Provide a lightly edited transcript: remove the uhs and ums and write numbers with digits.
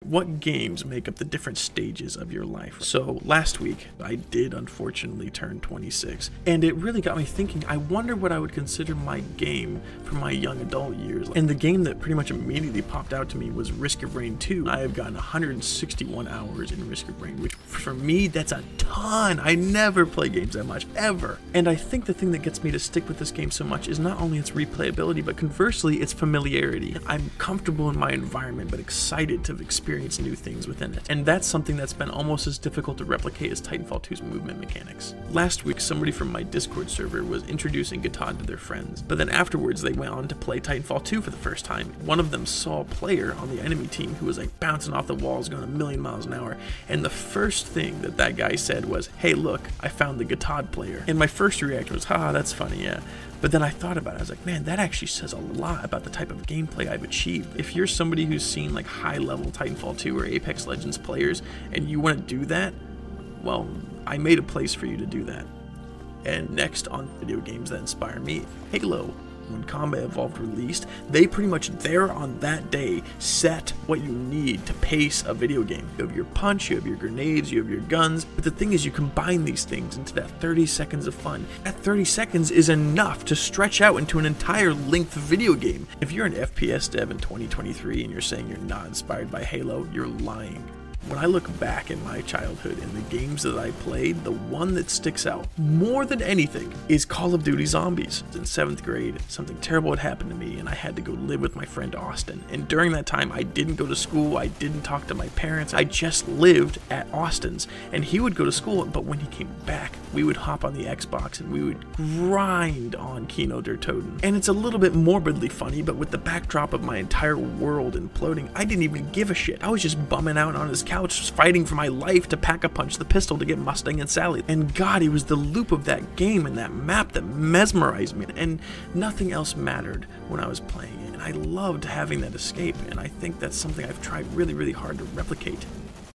What games make up the different stages of your life? So last week, I did unfortunately turn 26, and it really got me thinking, I wonder what I would consider my game from my young adult years. And the game that pretty much immediately popped out to me was Risk of Rain 2. I have gotten 161 hours in Risk of Rain, which for me, that's a ton. I never play games that much, ever. And I think the thing that gets me to stick with this game so much is not only its replayability, but conversely, its familiarity. I'm comfortable in my environment, but excited to experience new things within it. And that's something that's been almost as difficult to replicate as Titanfall 2's movement mechanics. Last week, somebody from my Discord server was introducing COD to their friends, but then afterwards they went on to play Titanfall 2 for the first time. One of them saw a player on the enemy team who was like bouncing off the walls going a million miles an hour, and the first thing that guy said was, "Hey look, I found the COD player." And my first reaction was, haha, that's funny, yeah. But then I thought about it, I was like, man, that actually says a lot about the type of gameplay I've achieved. If you're somebody who's seen like high-level Titanfall 2 or Apex Legends players, and you want to do that, well, I made a place for you to do that. And next on video games that inspire me, Halo. When Combat Evolved released, they pretty much there on that day set what you need to pace a video game. You have your punch, you have your grenades, you have your guns, but the thing is you combine these things into that 30 seconds of fun. That 30 seconds is enough to stretch out into an entire length video game. If you're an FPS dev in 2023 and you're saying you're not inspired by Halo, you're lying. When I look back in my childhood and the games that I played, the one that sticks out more than anything is Call of Duty Zombies. In 7th grade, something terrible had happened to me and I had to go live with my friend Austin. And during that time, I didn't go to school, I didn't talk to my parents, I just lived at Austin's. And he would go to school, but when he came back, we would hop on the Xbox and we would grind on Kino der Toten. And it's a little bit morbidly funny, but with the backdrop of my entire world imploding, I didn't even give a shit. I was just bumming out on his couch, just fighting for my life to pack-a-punch the pistol to get Mustang and Sally. And God, it was the loop of that game and that map that mesmerized me, and nothing else mattered when I was playing it. And I loved having that escape, and I think that's something I've tried really, really hard to replicate.